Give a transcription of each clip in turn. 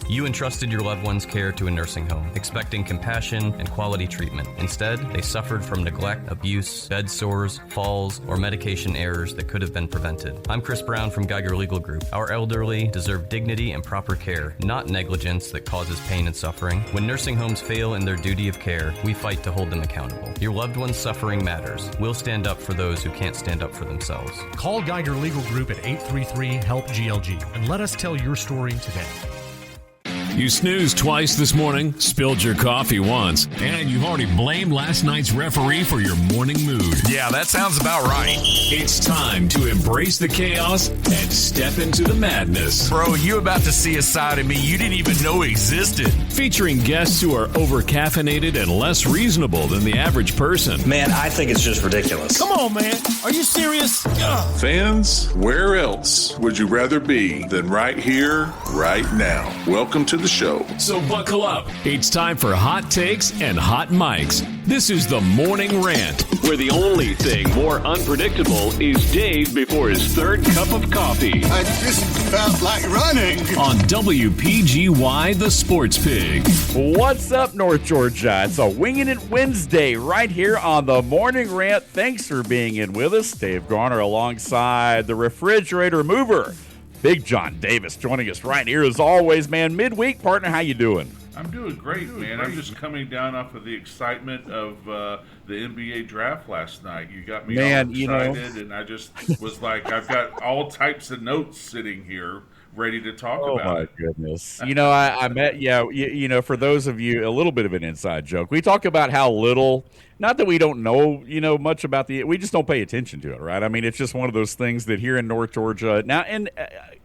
You entrusted your loved one's care to a nursing home, expecting compassion and quality treatment. Instead, they suffered from neglect, abuse, bed sores, falls, or medication errors that could have been prevented. I'm Chris Brown from Geiger Legal Group. Our elderly deserve dignity and proper care, not negligence that causes pain and suffering. When nursing homes fail in their duty of care, we fight to hold them accountable. Your loved one's suffering matters. We'll stand up for those who can't stand up for themselves. Call Geiger Legal Group at 833-HELP-GLG and let us tell your story today. You snoozed twice this morning, spilled your coffee once, and you've already blamed last night's referee for your morning mood. Yeah, that sounds about right. It's time to embrace the chaos and step into the madness. Bro, you about to see a side of me you didn't even know existed. Featuring guests who are over-caffeinated and less reasonable than the average person. Man, I think it's just ridiculous. Come on, man. Are you serious? Ugh. Fans, where else would you rather be than right here, right now? Welcome to the show. So buckle up. It's time for hot takes and hot mics. This is the Morning Rant, where the only thing more unpredictable is Dave before his third cup of coffee. I just felt like running. On WPGY, the Sports Pig. What's up, North Georgia? It's a Wingin It Wednesday right here on the Morning Rant. Thanks for being in with us. Dave Garner alongside the refrigerator mover, Big John Davis, joining us right here as always, man. Midweek, partner, how you doing? I'm doing great, man. I'm just coming down off of the excitement of the NBA draft last night. You got me all excited, and I just was like, I've got all types of notes sitting here ready to talk about it. Oh, my goodness. I met, for those of you, a little bit of an inside joke. We talk about how little, not that we don't know, much about we just don't pay attention to it, right? I mean, it's just one of those things that here in North Georgia, now, and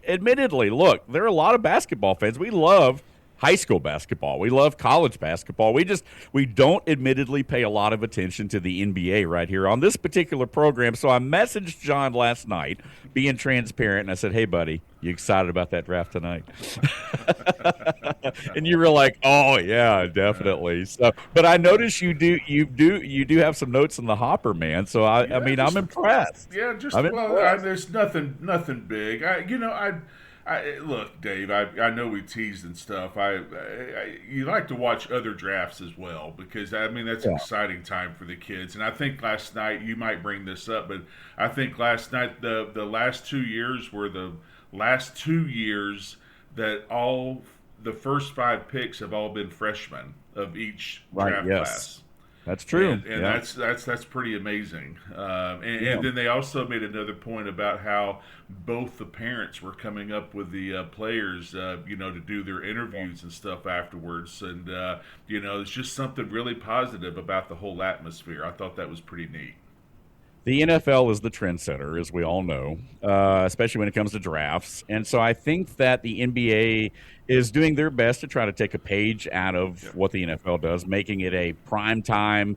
admittedly, look, there are a lot of basketball fans. We love high school basketball. We love college basketball. We don't admittedly pay a lot of attention to the NBA right here on this particular program. So I messaged John last night, being transparent, and I said, "Hey, buddy, you excited about that draft tonight?" And you were like, "Oh yeah, definitely." So, but I noticed you do have some notes in the hopper, man. So I'm impressed. Yeah, there's nothing big. Look, Dave, I know we teased and stuff. You like to watch other drafts as well because, that's an exciting time for the kids. And I think last night, you might bring this up, but I think last night the last 2 years were the last 2 years that all the first 5 picks have all been freshmen of each draft class. That's true, and that's pretty amazing. And then they also made another point about how both the parents were coming up with the players, to do their interviews and stuff afterwards. And it's just something really positive about the whole atmosphere. I thought that was pretty neat. The NFL is the trendsetter, as we all know, especially when it comes to drafts. And so I think that the NBA is doing their best to try to take a page out of what the NFL does, making it a primetime,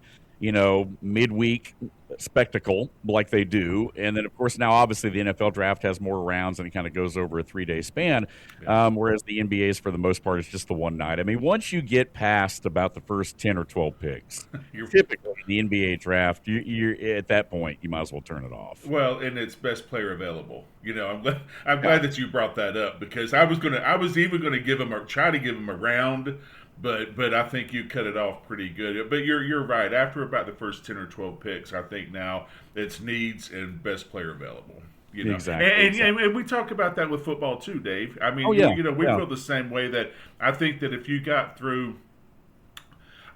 midweek spectacle like they do. And then, of course, now obviously the NFL draft has more rounds and it kind of goes over a 3-day span, whereas the NBA's for the most part is just the one night. I mean, once you get past about the first 10 or 12 picks, typically the NBA draft, you're at that point, you might as well turn it off. Well, and it's best player available. I'm glad that you brought that up because I was even going to try to give him a round. But I think you cut it off pretty good. But you're right. After about the first 10 or 12 picks, I think now it's needs and best player available. Exactly. And we talk about that with football too, Dave. I mean, we feel the same way. That I think that if you got through,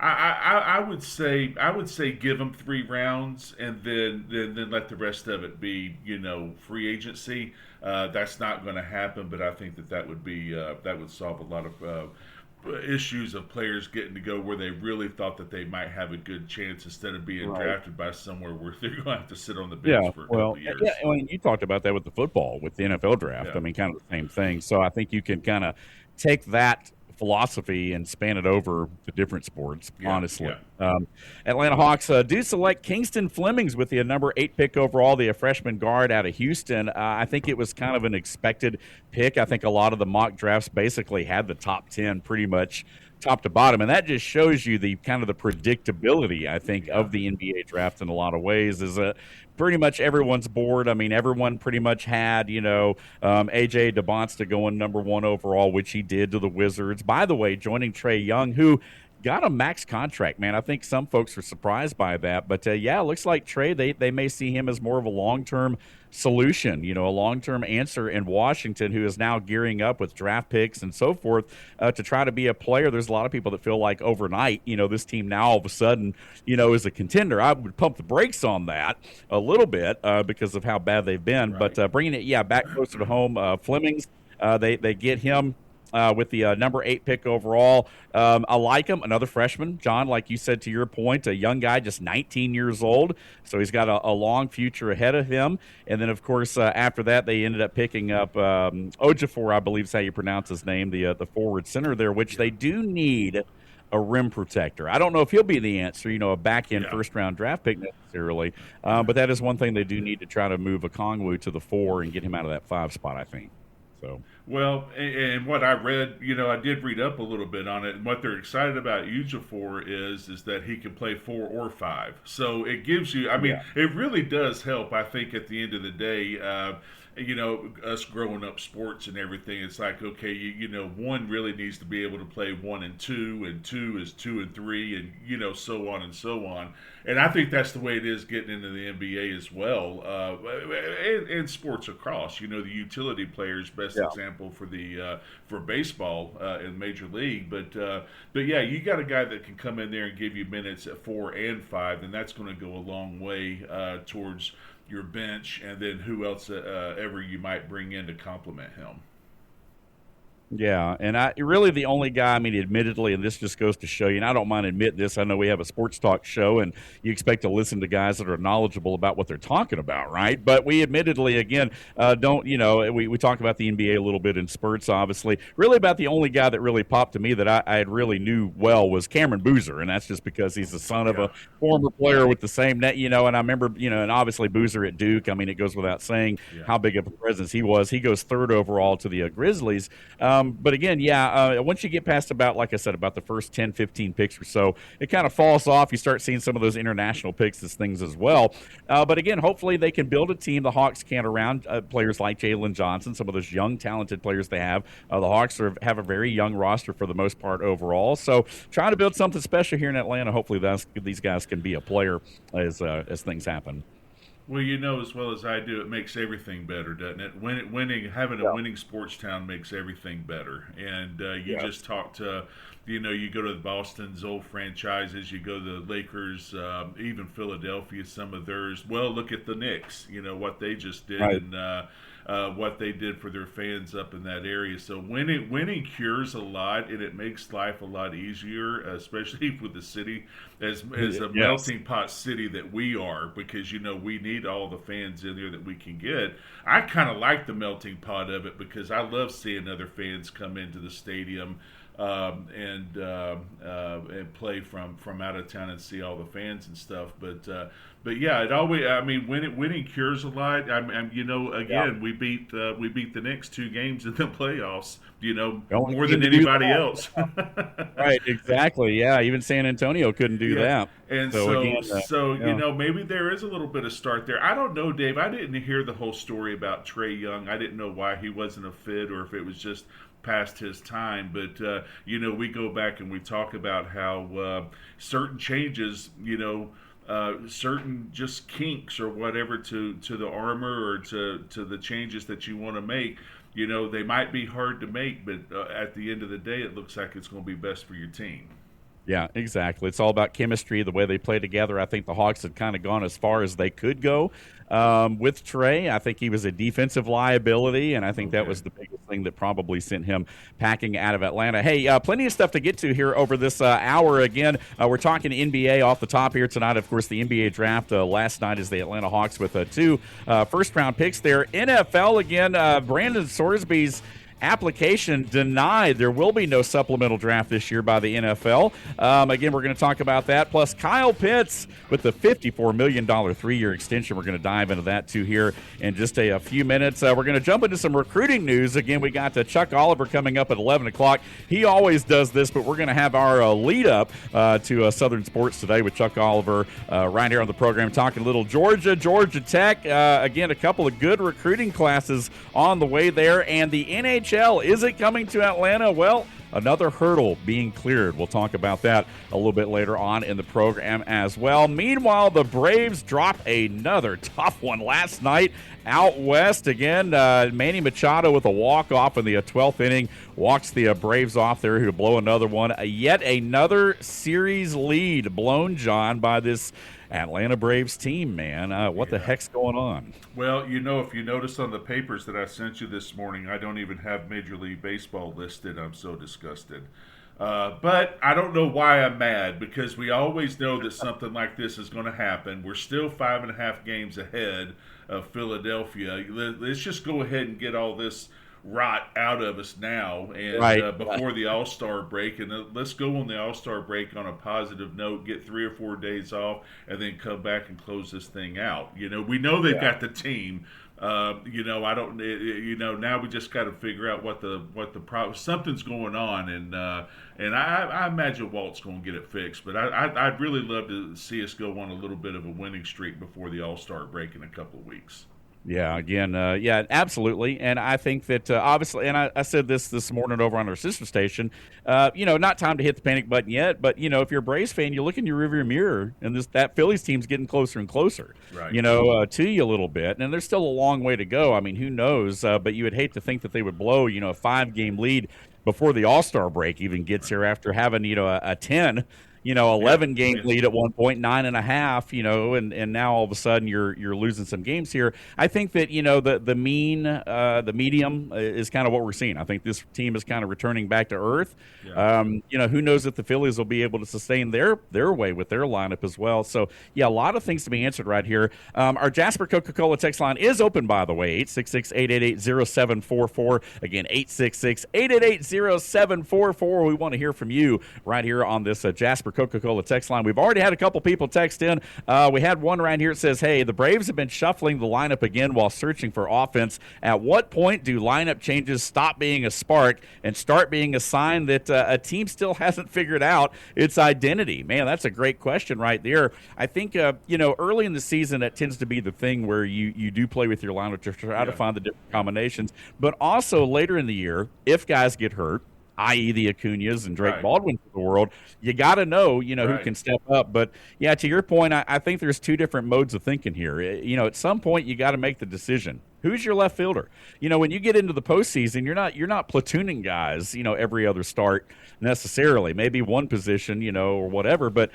I would say give them 3 rounds and then let the rest of it be free agency. That's not going to happen, but I think that would solve a lot of issues of players getting to go where they really thought that they might have a good chance instead of being drafted by somewhere where they're going to have to sit on the bench for a couple of years. Yeah, you talked about that with the football, with the NFL draft. I mean, kind of the same thing. So I think you can kind of take that philosophy and span it over to different sports, honestly. Atlanta Hawks do select Kingston Flemings with the number 8 pick overall, the freshman guard out of Houston. I think it was kind of an expected pick. I think a lot of the mock drafts basically had the top 10 pretty much top to bottom, and that just shows you the kind of the predictability, I think, of the NBA draft in a lot of ways. Is pretty much everyone's board. I mean, everyone pretty much had, AJ DeBonsta going number 1 overall, which he did to the Wizards. By the way, joining Trae Young, who got a max contract, man. I think some folks were surprised by that. But, it looks like Trae, they may see him as more of a long-term solution, a long-term answer in Washington, who is now gearing up with draft picks and so forth to try to be a player. There's a lot of people that feel like overnight, this team now all of a sudden, is a contender. I would pump the brakes on that a little bit because of how bad they've been. Right. But bringing it, back closer to home, Flemings, they get him with the number 8 pick overall. I like him. Another freshman, John, like you said, to your point, a young guy, just 19 years old. So he's got a long future ahead of him. And then, of course, after that, they ended up picking up Ojefor, I believe is how you pronounce his name, the forward center there, which they do need a rim protector. I don't know if he'll be the answer, a back-end first-round draft pick necessarily, but that is one thing they do need to try to move Okongwu to the 4 and get him out of that 5 spot, I think. So. Well, and what I read, I did read up a little bit on it, and what they're excited about Ejiofor is that he can play 4 or 5. So it gives you, it really does help, I think, at the end of the day. Us growing up sports and everything, it's like, okay, one really needs to be able to play 1 and 2, and 2 is 2 and 3, and, so on and so on. And I think that's the way it is getting into the NBA as well, and sports across. The utility players, best example for baseball in Major League. But you got a guy that can come in there and give you minutes at 4 and 5, and that's going to go a long way towards your bench, and then who else ever you might bring in to complement him. Yeah, and really the only guy, admittedly, and this just goes to show you, and I don't mind admitting this, I know we have a sports talk show, and you expect to listen to guys that are knowledgeable about what they're talking about, right? But we admittedly, again, we talk about the NBA a little bit in spurts, obviously. Really about the only guy that really popped to me that I really knew well was Cameron Boozer, and that's just because he's the son of a former player with the same net, and I remember, and obviously Boozer at Duke, it goes without saying how big of a presence he was. He goes 3rd overall to the Grizzlies. But again, once you get past about the first 10, 15 picks or so, it kind of falls off. You start seeing some of those international picks as things as well. But again, hopefully they can build a team. The Hawks can around players like Jalen Johnson, some of those young, talented players they have. The Hawks have a very young roster for the most part overall. So trying to build something special here in Atlanta. Hopefully these guys can be a player as things happen. Well, as well as I do, it makes everything better, doesn't it? Having a winning sports town makes everything better. And just talk to, you go to the Boston's old franchises, you go to the Lakers, even Philadelphia, some of theirs. Well, look at the Knicks, what they just did, right. And what they did for their fans up in that area. So winning cures a lot, and it makes life a lot easier, especially with the city as a melting pot city that we are, because we need all the fans in there that we can get. I kind of like the melting pot of it because I love seeing other fans come into the stadium and play from out of town and see all the fans and stuff. But yeah, it always. Winning cures a lot. We beat the Knicks 2 games in the playoffs. More than anybody else. Right. Exactly. Yeah. Even San Antonio couldn't do that. And maybe there is a little bit of start there. I don't know, Dave. I didn't hear the whole story about Trae Young. I didn't know why he wasn't a fit, or if it was just past his time. But we go back and we talk about how certain changes, certain just kinks or whatever to the armor or to the changes that you want to make, they might be hard to make, but at the end of the day, it looks like it's going to be best for your team. Yeah, exactly. It's all about chemistry, the way they play together. I think the Hawks had kind of gone as far as they could go with Trae. I think he was a defensive liability, and I think that was the biggest thing that probably sent him packing out of Atlanta. Hey, plenty of stuff to get to here over this hour. Again, we're talking NBA off the top here tonight. Of course, the NBA draft last night is the Atlanta Hawks with 2 first-round picks there. NFL again, Brendan Sorsby's application denied. There will be no supplemental draft this year by the NFL. Again, we're going to talk about that. Plus, Kyle Pitts with the $54 million 3-year extension. We're going to dive into that, too, here in just a few minutes. We're going to jump into some recruiting news. Again, we got Chuck Oliver coming up at 11 o'clock. He always does this, but we're going to have our lead up to Southern Sports today with Chuck Oliver right here on the program, talking a little Georgia Tech. Again, a couple of good recruiting classes on the way there. And the NHL, is it coming to Atlanta? Well, another hurdle being cleared. We'll talk about that a little bit later on in the program as well. Meanwhile, the Braves drop another tough one last night out west. Again, Manny Machado with a walk-off in the 12th inning walks the Braves off there to blow another one. Yet another series lead blown, John, by this Atlanta Braves team, man. What the heck's going on? Well, if you notice on the papers that I sent you this morning, I don't even have Major League Baseball listed. I'm so disgusted. But I don't know why I'm mad, because we always know that something like this is going to happen. We're still 5.5 games ahead of Philadelphia. Let's just go ahead and get all this rot out of us now and before the All-Star break, and let's go on the All-Star break on a positive note, get 3 or 4 days off, and then come back and close this thing out. We know they've got the team. I don't. Now we just got to figure out what the problem. Something's going on, and I imagine Walt's going to get it fixed. But I'd really love to see us go on a little bit of a winning streak before the All-Star break in a couple of weeks. Yeah, again, absolutely. And I think that obviously, and I said this morning over on our sister station, not time to hit the panic button yet, but, if you're a Braves fan, you look in your rearview mirror, and that Phillies team's getting closer and closer, to you a little bit. And there's still a long way to go. I mean, who knows? But you would hate to think that they would blow, a 5-game lead before the All-Star break even gets here after having, a 10 11-game lead at one point, 9.5, and now all of a sudden you're losing some games here. I think that, the medium is kind of what we're seeing. I think this team is kind of returning back to earth. Yeah. Who knows if the Phillies will be able to sustain their way with their lineup as well. So, a lot of things to be answered right here. Our Jasper Coca-Cola text line is open, by the way, 866-888-0744. Again, 866-888-0744. We want to hear from you right here on this Jasper Coca-Cola text line. We've already had a couple people text in. We had one right here that says, hey, the Braves have been shuffling the lineup again while searching for offense. At what point do lineup changes stop being a spark and start being a sign that a team still hasn't figured out its identity? Man, that's a great question right there. I think, early in the season, that tends to be the thing where you do play with your lineup to try to find the different combinations. But also later in the year, if guys get hurt, i.e. the Acuñas and Drake Baldwin of the world, you got to know, who can step up. But, to your point, I think there's two different modes of thinking here. At some point you got to make the decision. Who's your left fielder? When you get into the postseason, you're not platooning guys, every other start necessarily. Maybe one position, or whatever. But,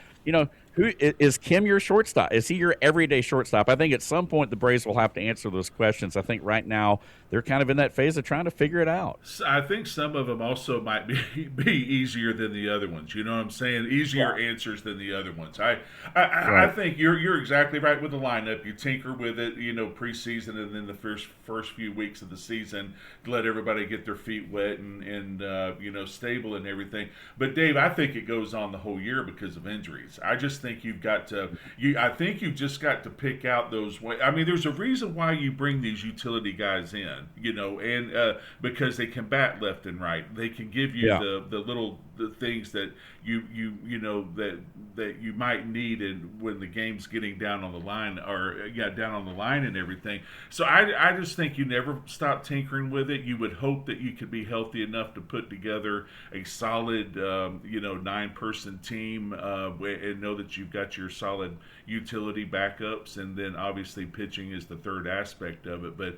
who is Kim your shortstop? Is he your everyday shortstop? I think at some point the Braves will have to answer those questions. I think right now they're kind of in that phase of trying to figure it out. I think some of them also might be easier than the other ones. You know what I'm saying? Easier answers than the other ones. I think you're exactly right with the lineup. You tinker with it, preseason and then the first few weeks of the season to let everybody get their feet wet and stable and everything. But Dave, I think it goes on the whole year because of injuries. I just think you've got to I think you've just got to pick out those there's a reason why you bring these utility guys in, and because they can bat left and right. They can give you the little things that you that you might need when the game's getting down on the line down on the line and everything. So I just think you never stop tinkering with it. You would hope that you could be healthy enough to put together a solid 9-person team and know that you've got your solid utility backups, and then obviously pitching is the third aspect of it. But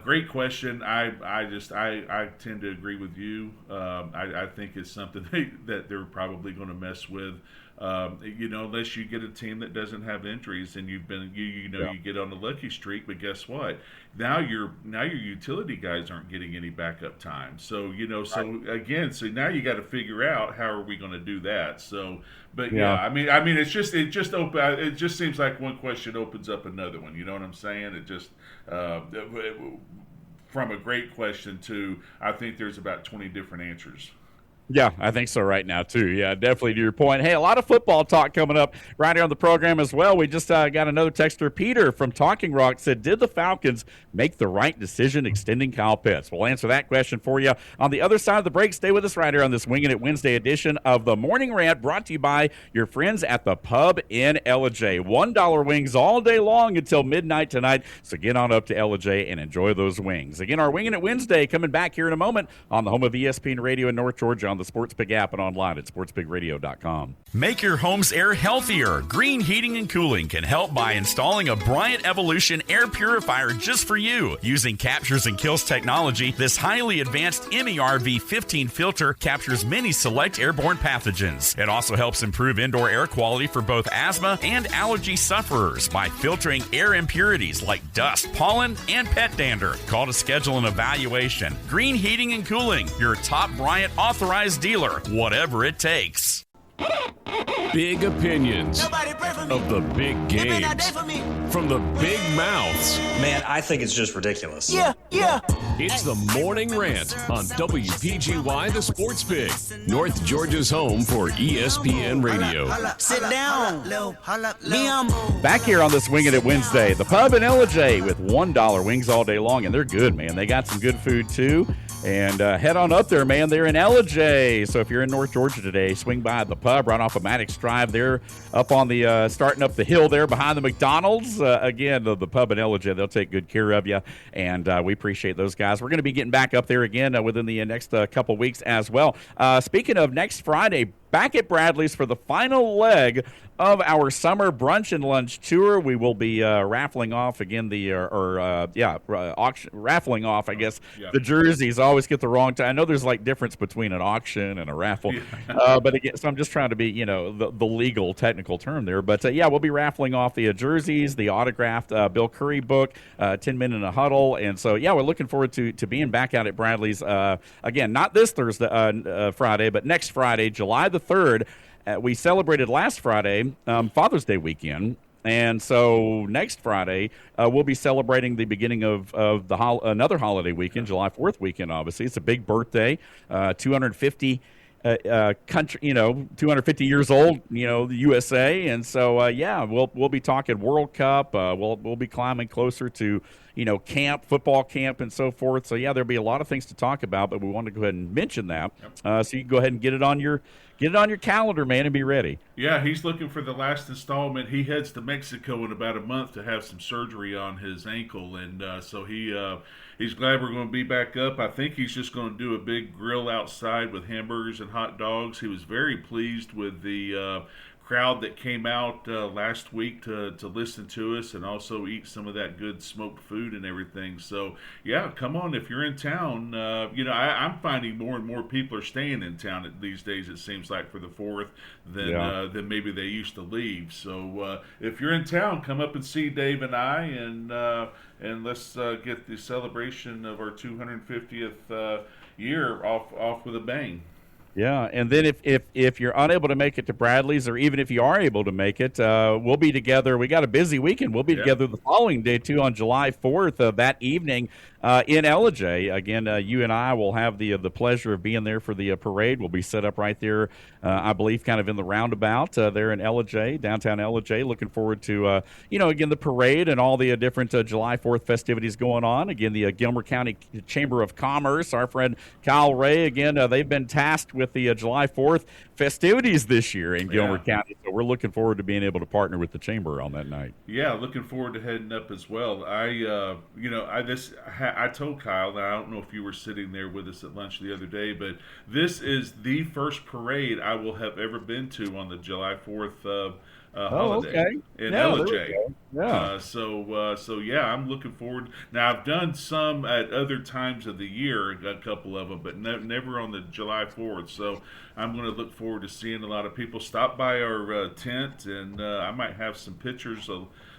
great question. I tend to agree with you. I think it's something that they're probably going to mess with. Unless you get a team that doesn't have injuries and you get on a lucky streak, but guess what? Now your utility guys aren't getting any backup time. So so now you got to figure out how are we going to do that. So, but it just seems like one question opens up another one. You know what I'm saying? It just from a great question to I think there's about 20 different answers. Yeah, I think so right now, too. Yeah, definitely to your point. Hey, a lot of football talk coming up right here on the program as well. We just got another texter, Peter from Talking Rock, said, did the Falcons make the right decision extending Kyle Pitts? We'll answer that question for you on the other side of the break. Stay with us right here on this Wingin' It Wednesday edition of the Morning Rant, brought to you by your friends at the Pub in J. $1 wings all day long until midnight tonight. So get on up to J and enjoy those wings. Again, our Wingin' It Wednesday coming back here in a moment on the home of ESPN Radio in North Georgia on the SportsPig app and online at sportspigradio.com. Make your home's air healthier. Green Heating and Cooling can help by installing a Bryant Evolution air purifier just for you. Using Captures and Kills technology, this highly advanced MERV 15 filter captures many select airborne pathogens. It also helps improve indoor air quality for both asthma and allergy sufferers by filtering air impurities like dust, pollen, and pet dander. Call to schedule an evaluation. Green Heating and Cooling, your top Bryant authorized dealer. Whatever it takes. Big opinions of the big games from the big mouths. Man, I think it's just ridiculous. Yeah. It's the Morning Rant on WPGY, the Sports Pig, North Georgia's home for ESPN Radio. Sit down. Back here on this Wingin' It Wednesday, the Pub in J with $1 wings all day long, and they're good, man. They got some good food, too. And head on up there, man. They're in J. So if you're in North Georgia today, swing by the pub right off of Maddox Drive. They're up on the starting up the hill there behind the McDonald's. Again, the pub in J, they'll take good care of you, and we appreciate those guys. We're going to be getting back up there again within the next couple weeks as well. Speaking of next Friday, back at Bradley's for the final leg of our summer brunch and lunch tour. We will be raffling off again raffling off, I guess, the jerseys. I always get the wrong time. I know there's like difference between an auction and a raffle, but again, so I'm just trying to be, the legal technical term there. But we'll be raffling off the jerseys, the autographed Bill Curry book, 10 Men in a Huddle, and so we're looking forward to being back out at Bradley's again. Not this Thursday, Friday, but next Friday, July the 3rd. We celebrated last Friday, Father's Day weekend, and so next Friday we'll be celebrating the beginning of another holiday weekend, July 4th weekend. Obviously, it's a big birthday, 250 country, 250 years old, the USA, and so we'll be talking World Cup. We'll be climbing closer to football camp, and so forth. So there'll be a lot of things to talk about, but we wanted to go ahead and mention that, so you can go ahead and get it on your calendar, man, and be ready. Yeah, he's looking for the last installment. He heads to Mexico in about a month to have some surgery on his ankle, and so he's glad we're going to be back up. I think he's just going to do a big grill outside with hamburgers and hot dogs. He was very pleased with the crowd that came out last week to listen to us and also eat some of that good smoked food and everything. So come on if you're in town. I'm finding more and more people are staying in town these days, it seems like, for the 4th than maybe they used to leave. So if you're in town, come up and see Dave and I, and let's get the celebration of our 250th year off with a bang. Yeah, and then if you're unable to make it to Bradley's, or even if you are able to make it, we'll be together. We got a busy weekend. We'll be together the following day, too, on July 4th, that evening in J. Again, you and I will have the pleasure of being there for the parade. We'll be set up right there, I believe, kind of in the roundabout there in J, downtown J. Looking forward to, again, the parade and all the different July 4th festivities going on. Again, the Gilmer County Chamber of Commerce, our friend Kyle Ray, again, they've been tasked with the July 4th festivities this year in Gilmer County. So we're looking forward to being able to partner with the Chamber on that night. Yeah, looking forward to heading up as well. I told Kyle, and I don't know if you were sitting there with us at lunch the other day, but this is the first parade I will have ever been to on the July 4th holiday in J. I'm looking forward. Now, I've done some at other times of the year, a couple of them, but never on the July 4th. So I'm going to look forward to seeing a lot of people stop by our tent, and I might have some pictures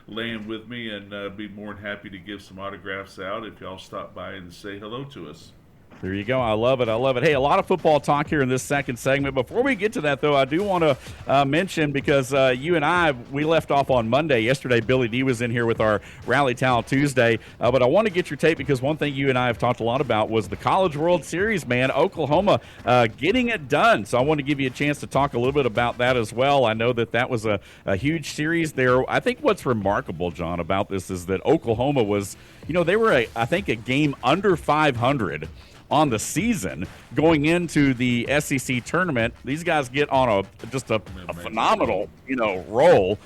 laying with me, and be more than happy to give some autographs out if y'all stop by and say hello to us. There you go. I love it. I love it. Hey, a lot of football talk here in this second segment. Before we get to that, though, I do want to mention, because you and I, we left off on Monday. Yesterday, Billy D was in here with our Rally Towel Tuesday. But I want to get your take, because one thing you and I have talked a lot about was the College World Series, man. Oklahoma getting it done. So I want to give you a chance to talk a little bit about that as well. I know that was a huge series there. I think what's remarkable, John, about this is that Oklahoma was, they were, I think, a game under 500 on the season going into the SEC tournament. These guys get on a phenomenal, roll.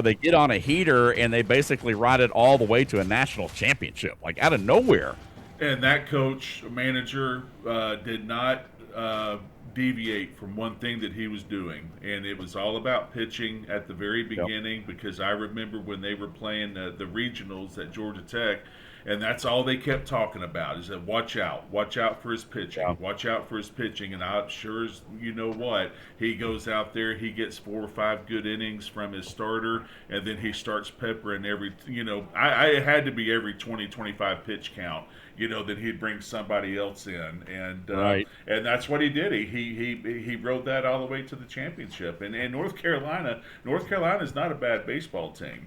They get on a heater, and they basically ride it all the way to a national championship, like out of nowhere. And that coach, manager, did not deviate from one thing that he was doing, and it was all about pitching at the very beginning. Because I remember when they were playing the regionals at Georgia Tech, and that's all they kept talking about, is that watch out for his pitching, watch out for his pitching. And I'm sure as you know what, he goes out there, he gets 4 or 5 good innings from his starter, and then he starts peppering every, it had to be every 20, 25 pitch count, that he'd bring somebody else in, and and that's what he did. He rode that all the way to the championship. And North Carolina is not a bad baseball team,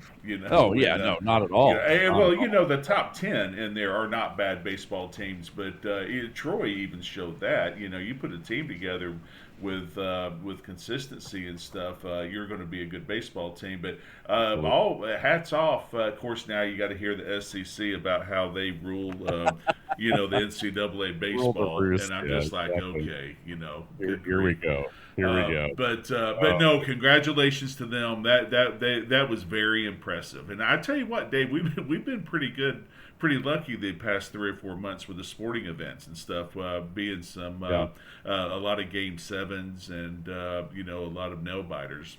Oh yeah, no, not at all. The top 10 in there are not bad baseball teams, but Troy even showed that. You put a team together with consistency and stuff, you're going to be a good baseball team. But all hats off. Of course, now you got to hear the SEC about how they rule, the NCAA baseball, and I'm just like, okay, here we go. But no, congratulations to them. That was very impressive. And I tell you what, Dave, we've been pretty good. Pretty lucky the past 3 or 4 months with the sporting events and stuff, being some a lot of Game 7s and a lot of nail biters.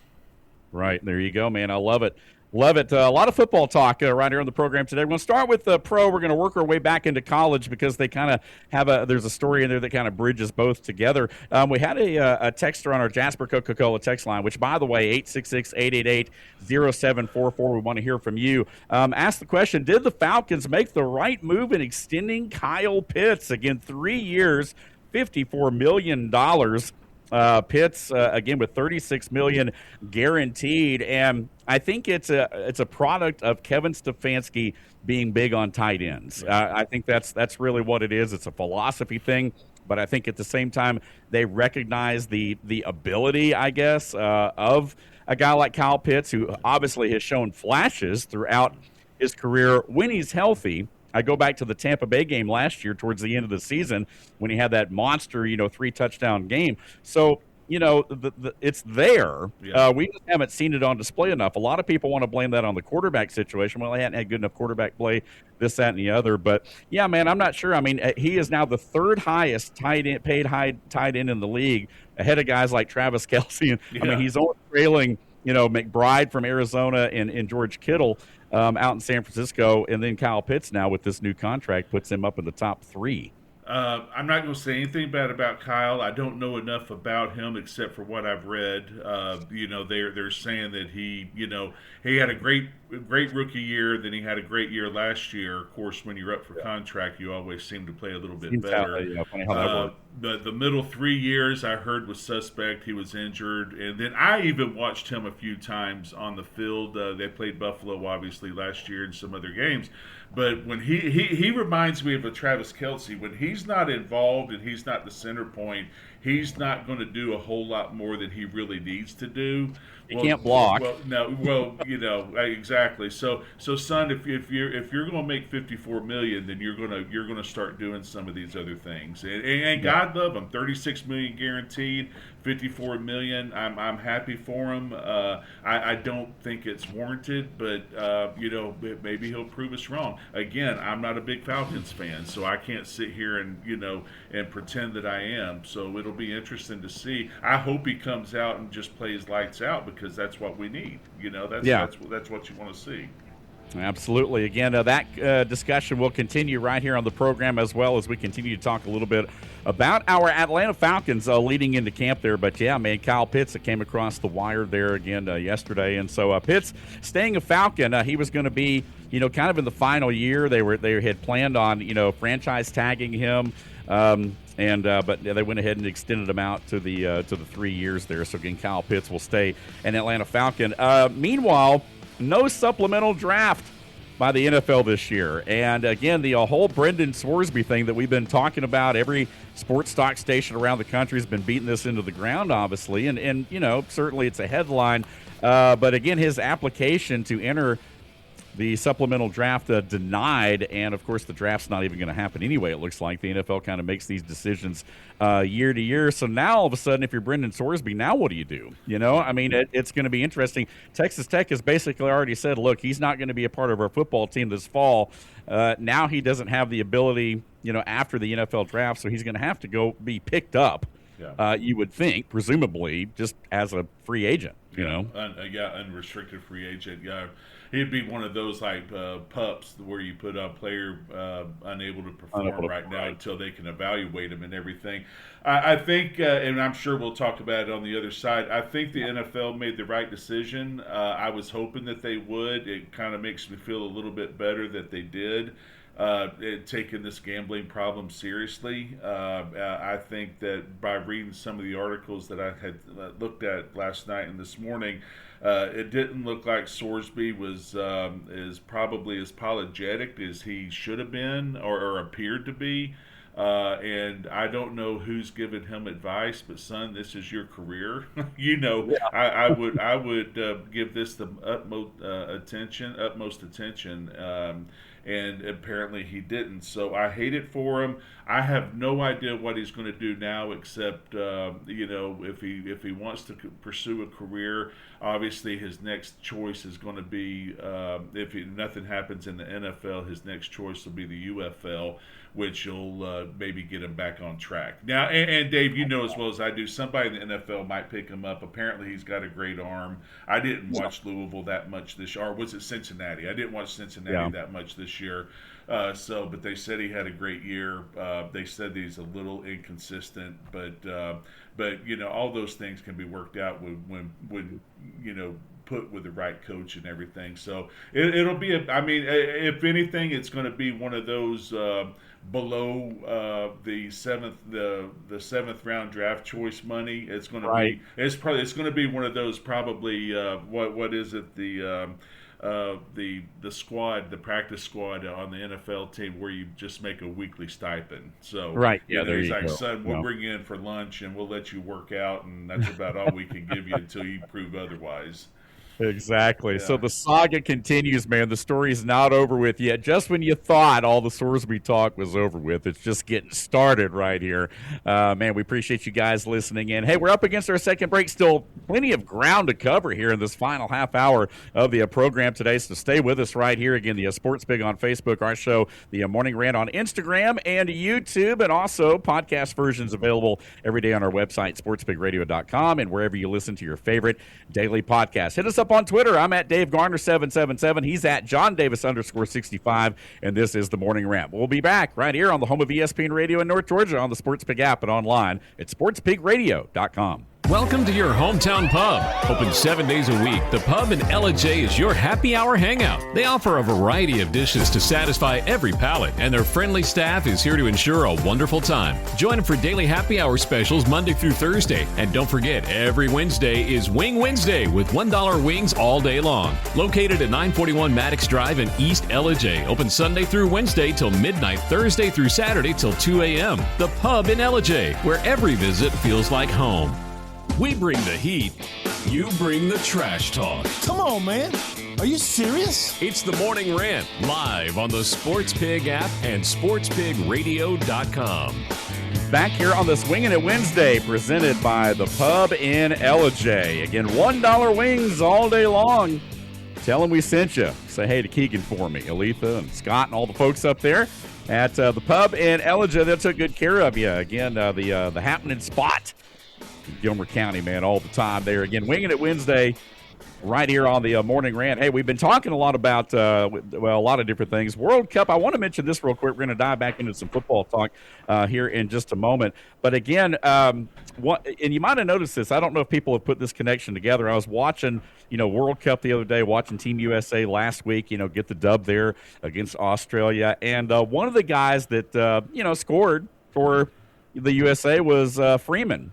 Right, there you go, man. I love it. Love it. A lot of football talk right here on the program today. We're going to start with the pro. We're going to work our way back into college, because they kind of have there's a story in there that kind of bridges both together. We had a texter on our Jasper Coca-Cola text line, which, by the way, 866-888-0744. We want to hear from you. Ask the question, did the Falcons make the right move in extending Kyle Pitts? Again, 3 years, $54 million. Pitts again with $36 million guaranteed, and I think it's a product of Kevin Stefanski being big on tight ends. I think that's really what it is. It's a philosophy thing, but I think at the same time they recognize the ability, I guess, of a guy like Kyle Pitts, who obviously has shown flashes throughout his career when he's healthy. I go back to the Tampa Bay game last year towards the end of the season when he had that monster, 3-touchdown game. So, it's there. Yeah. We just haven't seen it on display enough. A lot of people want to blame that on the quarterback situation. Well, they hadn't had good enough quarterback play, this, that, and the other. But, yeah, man, I'm not sure. I mean, he is now the third highest tight end in the league, ahead of guys like Travis Kelce. And, I mean, he's only trailing, McBride from Arizona and George Kittle out in San Francisco, and then Kyle Pitts now with this new contract puts him up in the top 3. I'm not going to say anything bad about Kyle. I don't know enough about him except for what I've read. They're saying that he had a great rookie year, then he had a great year last year. Of course, when you're up for contract, you always seem to play a little bit better. Funny how that works. The middle 3 years I heard was suspect. He was injured, and then I even watched him a few times on the field. They played Buffalo obviously last year and some other games. But when he reminds me of a Travis Kelce. When he's not involved and he's not the center point, he's not going to do a whole lot more than he really needs to do. He can't block. Exactly. So son, if you're going to make $54 million, then you're going to start doing some of these other things. And God love him, $36 million guaranteed, $54 million. I'm happy for him. I don't think it's warranted, but maybe he'll prove us wrong. Again, I'm not a big Falcons fan, so I can't sit here and pretend that I am. So it'll be interesting to see. I hope he comes out and just plays lights out, because that's what we need. That's what you want to see. Absolutely. Again, that discussion will continue right here on the program, as well as we continue to talk a little bit about our Atlanta Falcons leading into camp there. But, yeah, man, Kyle Pitts that came across the wire there again yesterday. And so Pitts staying a Falcon, he was going to be, kind of in the final year. They had planned on, franchise tagging him But they went ahead and extended him out to the 3 years there. So again, Kyle Pitts will stay an Atlanta Falcon. Meanwhile, no supplemental draft by the NFL this year. And again, the whole Brendan Sorsby thing that we've been talking about, every sports talk station around the country has been beating this into the ground, obviously. And certainly it's a headline. But again, his application to enter the supplemental draft denied, and of course the draft's not even going to happen anyway. It looks like the NFL kind of makes these decisions year to year. So now all of a sudden, if you're Brendan Sorsby, now what do you do? It's going to be interesting. Texas Tech has basically already said, look, he's not going to be a part of our football team this fall. Now he doesn't have the ability, after the NFL draft, so he's going to have to go be picked up. Yeah. You would think, presumably, just as a free agent. Unrestricted free agent. Yeah, he'd be one of those like pups where you put a player unable to perform right now until they can evaluate him and everything. I think, and I'm sure we'll talk about it on the other side, I think the NFL made the right decision. I was hoping that they would. It kind of makes me feel a little bit better that they did. Taking this gambling problem seriously. I think that by reading some of the articles that I had looked at last night and this morning, it didn't look like Sorsby was is probably as apologetic as he should have been or appeared to be. And I don't know who's giving him advice, but son, this is your career. I would give this the utmost attention. And apparently he didn't. So I hate it for him. I have no idea what he's going to do now, except if he wants to pursue a career. Obviously, his next choice is going to be if nothing happens in the NFL, his next choice will be the UFL, which will maybe get him back on track. Now, and Dave, you know as well as I do, somebody in the NFL might pick him up. Apparently, he's got a great arm. I didn't watch Louisville that much this year. Or was it Cincinnati? I didn't watch Cincinnati that much this year. But they said he had a great year. They said he's a little inconsistent, but all those things can be worked out when put with the right coach and everything. So it'll be if anything, it's going to be one of those below the seventh round draft choice money. It's going to be it's going to be one of those probably what is it the squad, the practice squad on the NFL team where you just make a weekly stipend. So there he's you like, go. son, we'll bring you in for lunch and we'll let you work out, and that's about all we can give you until you prove otherwise. Exactly. Yeah. So the saga continues, man. The story is not over with yet. Just when you thought all the Sorsby talk was over with, it's just getting started right here. Man, we appreciate you guys listening in. Hey, we're up against our second break. Still plenty of ground to cover here in this final half hour of the program today. So stay with us right here. Again, the Sports Big on Facebook, our show, the Morning Rant on Instagram and YouTube, and also podcast versions available every day on our website, sportsbigradio.com, and wherever you listen to your favorite daily podcast. Hit us up on Twitter. I'm at Dave Garner 777. He's at John Davis _65, and this is the Morning Rant. We'll be back right here on the home of ESPN Radio in North Georgia on the Sports Pig app and online at sportspigradio.com. Welcome to your hometown pub. Open 7 days a week, the Pub in Ella J is your happy hour hangout. They offer a variety of dishes to satisfy every palate, and their friendly staff is here to ensure a wonderful time. Join them for daily happy hour specials Monday through Thursday. And don't forget, every Wednesday is Wing Wednesday with $1 wings all day long. Located at 941 Maddox Drive in East Ella J. Open Sunday through Wednesday till midnight, Thursday through Saturday till 2 a.m. The Pub in Ella J, where every visit feels like home. We bring the heat. You bring the trash talk. Come on, man. Are you serious? It's the Morning Rant, live on the Sports Pig app and sportspigradio.com. Back here on this Wingin It Wednesday, presented by the Pub in Ella J. Again, $1 wings all day long. Tell them we sent you. Say hey to Keegan for me, Aletha and Scott and all the folks up there at the Pub in Ella J. They took good care of you. Again, the happening spot. Gilmer County, man, all the time there. Again, Wingin It Wednesday right here on the Morning Rant. Hey, we've been talking a lot about, a lot of different things. World Cup, I want to mention this real quick. We're going to dive back into some football talk here in just a moment. But again, and you might have noticed this. I don't know if people have put this connection together. I was watching, World Cup the other day, watching Team USA last week, get the dub there against Australia. And one of the guys that, scored for the USA was Freeman.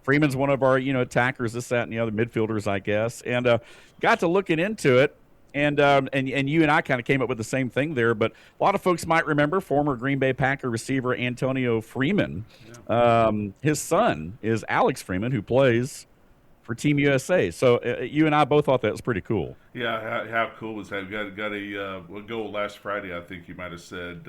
Freeman's one of our attackers, this, that, and the other midfielders, I guess, and got to looking into it. And you and I kind of came up with the same thing there, but a lot of folks might remember former Green Bay Packer receiver Antonio Freeman. His son is Alex Freeman, who plays for Team USA. So you and I both thought that was pretty cool. Yeah, how cool was that? Got a goal last Friday, I think you might have said.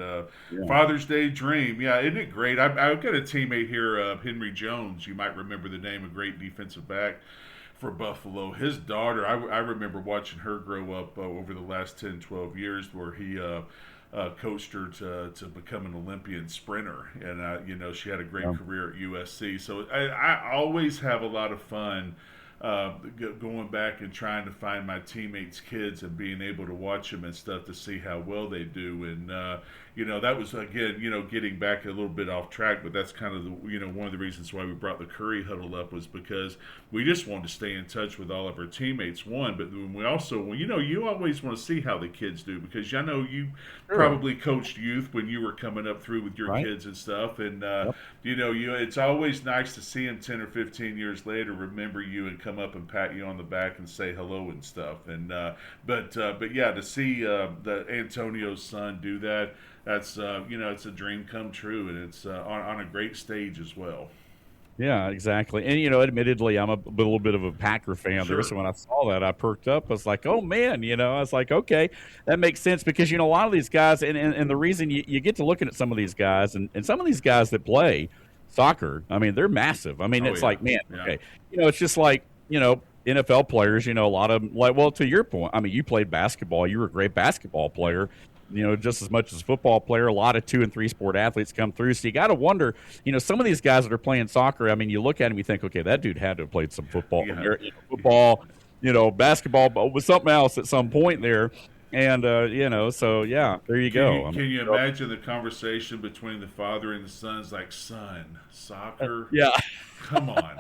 Father's Day dream. Yeah, isn't it great? I've got a teammate here, Henry Jones. You might remember the name, a great defensive back for Buffalo. His daughter, I remember watching her grow up over the last 10, 12 years, where he coached her to become an Olympian sprinter. And, she had a great career at USC. So I always have a lot of fun going back and trying to find my teammates' kids and being able to watch them and stuff to see how well they do. And, that was, again, getting back a little bit off track, but that's kind of one of the reasons why we brought the Curry Huddle up, was because we just wanted to stay in touch with all of our teammates, one, but we also, you always want to see how the kids do, because I know you probably coached youth when you were coming up through with your kids and stuff. And, it's always nice to see them 10 or 15 years later remember you and come up and pat you on the back and say hello and stuff. And but yeah, to see the Antonio's son do that, that's it's a dream come true, and it's on a great stage as well. Yeah, exactly. And admittedly, I'm a little bit of a Packer fan there, so when I saw that, I perked up. I was like, oh man, I was like, okay, that makes sense, because a lot of these guys, and the reason you get to looking at some of these guys, and some of these guys that play soccer, I mean, they're massive. I mean, like, man, okay, it's just like NFL players, a lot of them, like, well, to your point, I mean, you played basketball, you were a great basketball player, just as much as a football player. A lot of 2 and 3 sport athletes come through. So you got to wonder, some of these guys that are playing soccer, I mean, you look at them, you think, okay, that dude had to have played some football, football, basketball, but with something else at some point there. And, so yeah, there you go. Can you imagine the conversation between the father and the son's like, son, soccer? Yeah. Come on.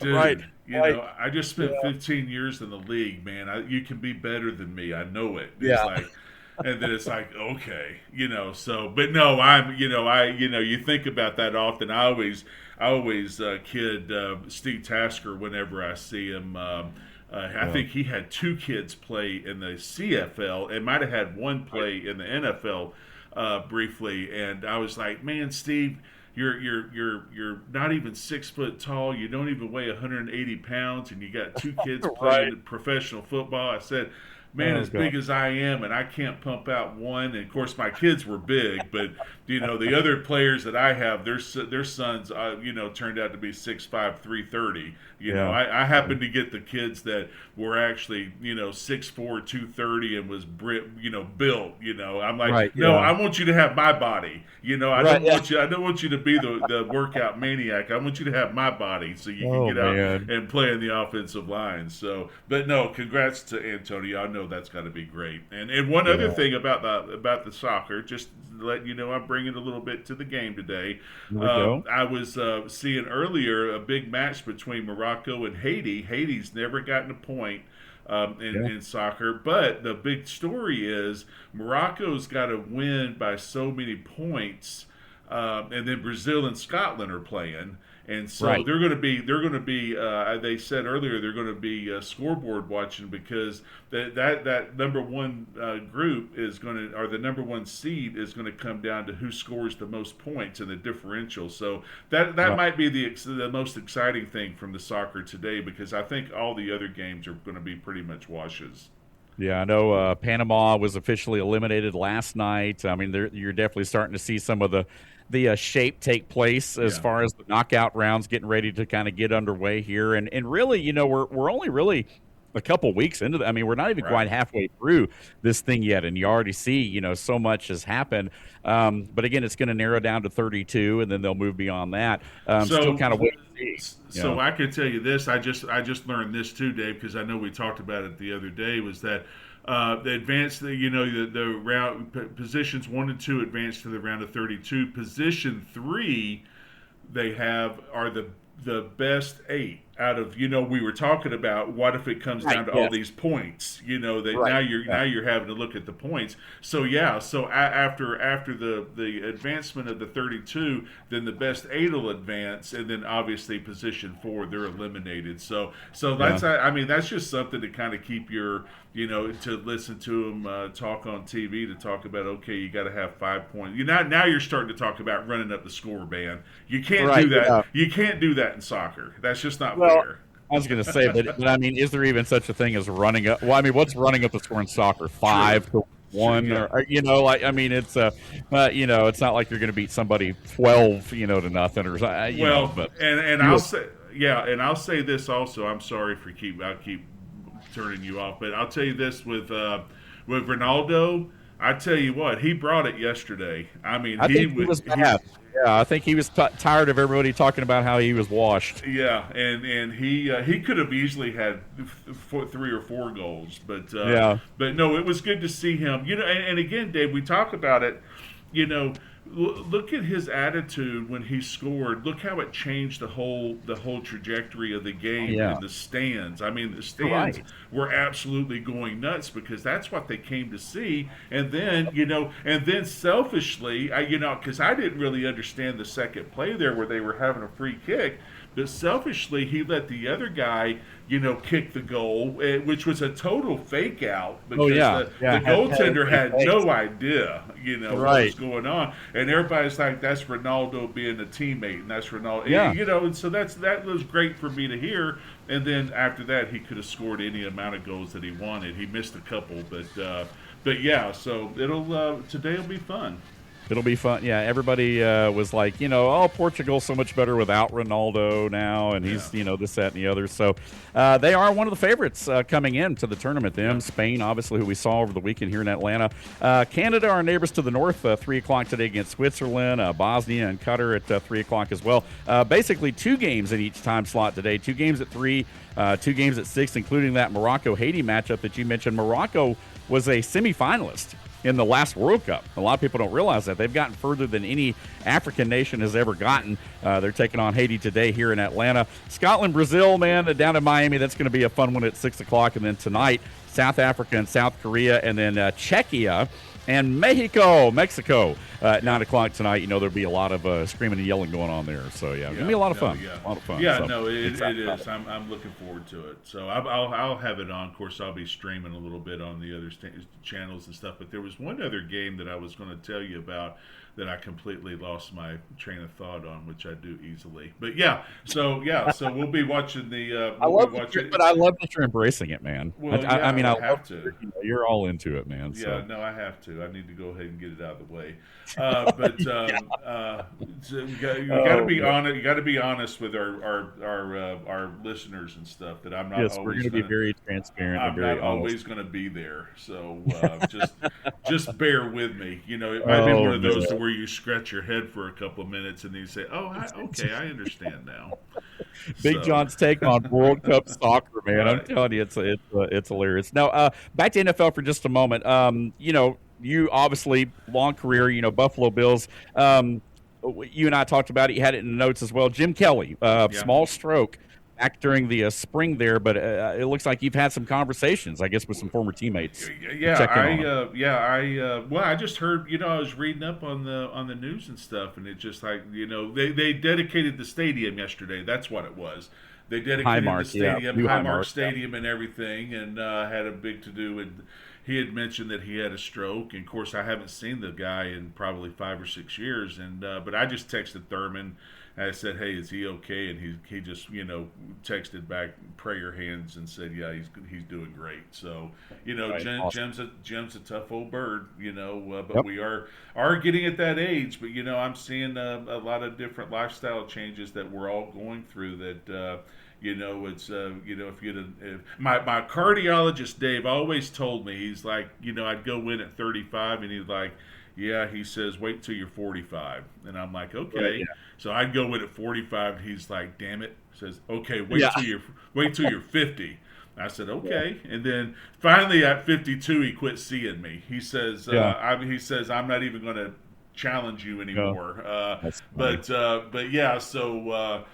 Dude, right. I just spent 15 years in the league, man. You can be better than me. I know it. It's yeah. like, and then it's like, okay, so, but no, I'm, you think about that often. I always kid Steve Tasker whenever I see him. I think he had 2 kids play in the CFL and might have had one play in the NFL briefly. And I was like, man, Steve, you're not even 6 foot tall. You don't even weigh 180 pounds, and you got 2 kids playing professional football. I said, man, as big as I am, and I can't pump out one. And of course, my kids were big, but the other players that I have, their sons, turned out to be 6'5", 330. I happened to get the kids that were actually 6'4", 230, and was built. I'm like, I want you to have my body. I don't want you to be the workout maniac. I want you to have my body so you can get out and play in the offensive line. So, but no, congrats to Antonio. I know that's got to be great. And one other thing about the soccer, just to let you know, I'm bringing a little bit to the game today. I was seeing earlier a big match between Morocco and Haiti. Haiti's never gotten a point in soccer, but the big story is Morocco's got to win by so many points, and then Brazil and Scotland are playing. And so they're going to be. They said earlier they're going to be scoreboard watching, because that number one group is going to, or the number one seed is going to come down to who scores the most points in the differential. So that might be the most exciting thing from the soccer today, because I think all the other games are going to be pretty much washes. Yeah, I know Panama was officially eliminated last night. I mean, you're definitely starting to see some of the shape take place as far as the knockout rounds getting ready to kind of get underway here. And really, we're only really a couple weeks into that. I mean, we're not even quite halfway through this thing yet, and you already see, so much has happened. But again, it's going to narrow down to 32, and then they'll move beyond that. Still kind of wait to see. So I can tell you this. I just learned this too, Dave, because I know we talked about it the other day, was that the advanced, the round positions 1 and 2 advance to the round of 32. Position 3, they have are the best 8. we were talking about what if it comes down to all these points, that now you're having to look at the points. So after the advancement of the 32, then the best 8 will advance, and then obviously position 4 they're eliminated. So that's just something to kind of keep your to listen to them talk on TV, to talk about, okay, you got to have 5 points. Now you're starting to talk about running up the score band. You can't do that. Yeah. You can't do that in soccer. That's just not fair. I was going to say, but I mean, is there even such a thing as running up? Well, I mean, what's running up the score in soccer? 5 to 1, or it's it's not like you're going to beat somebody 12 to nothing or something. I'll say this also. I'm sorry for I'll keep turning you off, but I'll tell you this with Ronaldo. I tell you what, he brought it yesterday. I mean, he was bad. I think he was tired of everybody talking about how he was washed. Yeah, and he could have easily had 3 or 4 goals, but no, it was good to see him. And again, Dave, we talk about it. Look at his attitude when he scored. Look how it changed the whole trajectory of the game in the stands. I mean, the stands were absolutely going nuts because that's what they came to see. And then selfishly, because I didn't really understand the second play there where they were having a free kick. But selfishly, he let the other guy, kick the goal, which was a total fake out because the goaltender had no idea, what was going on. And everybody's like, that's Ronaldo being a teammate, and that's Ronaldo. Yeah. And so that was great for me to hear. And then after that, he could have scored any amount of goals that he wanted. He missed a couple, but yeah, so today will be fun. It'll be fun. Yeah, everybody was like, Portugal's so much better without Ronaldo now, and he's, this, that, and the other. So they are one of the favorites coming into the tournament. Them, Spain, obviously, who we saw over the weekend here in Atlanta. Canada, our neighbors to the north, 3 o'clock today against Switzerland. Bosnia and Qatar at 3 o'clock as well. Basically, 2 games in each time slot today. 2 games at 3, 2 games at 6, including that Morocco-Haiti matchup that you mentioned. Morocco was a semifinalist in the last World Cup. A lot of people don't realize that. They've gotten further than any African nation has ever gotten. They're taking on Haiti today here in Atlanta. Scotland, Brazil, man, down in Miami. That's going to be a fun one at 6 o'clock. And then tonight, South Africa and South Korea, and then Czechia and Mexico at 9 o'clock tonight. There'll be a lot of screaming and yelling going on there. So, it's going to be a lot of fun. A lot of fun. Yeah, so, it is. I'm looking forward to it. So I'll have it on. Of course, I'll be streaming a little bit on the other channels and stuff. But there was one other game that I was going to tell you about that I completely lost my train of thought on, which I do easily. But so we'll be watching the. I love that you're embracing it, man. Well, I mean, I have to. You're all into it, man. Yeah, so. no, I have to. I need to go ahead and get it out of the way. But you got to be honest. You got to be honest with our listeners and stuff. That I'm not. Yes, always we're going to be very transparent. I'm and very not honest. always going to be there. So just bear with me. It might be one of those where you scratch your head for a couple of minutes and then you say, okay, I understand now. Big John's take on World Cup soccer, man. Right. I'm telling you, it's hilarious. Now, back to NFL for just a moment. You obviously long career. Buffalo Bills. You and I talked about it. You had it in the notes as well. Jim Kelly, small stroke back during the spring there, but it looks like you've had some conversations, I guess, with some former teammates. I just heard, I was reading up on the news and stuff, and it just like, they dedicated the stadium yesterday. That's what it was. They dedicated the stadium, Highmark Stadium, and everything, and had a big to do. And he had mentioned that he had a stroke. And of course, I haven't seen the guy in probably 5 or 6 years. And but I just texted Thurman. I said, "Hey, is he okay?" And he just texted back prayer hands and said, "Yeah, he's doing great." So Jim's a tough old bird, but we are getting at that age. But I'm seeing a lot of different lifestyle changes that we're all going through. That it's if my cardiologist Dave always told me, he's like, I'd go in at 35, and he's like, yeah, he says, wait till you're 45. And I'm like, okay. Yeah. So I'd go in at 45, and he's like, damn it. Says, okay, wait till you're 50. I said, okay. Yeah. And then finally at 52, he quit seeing me. He says, I'm not even going to challenge you anymore. No. But yeah, so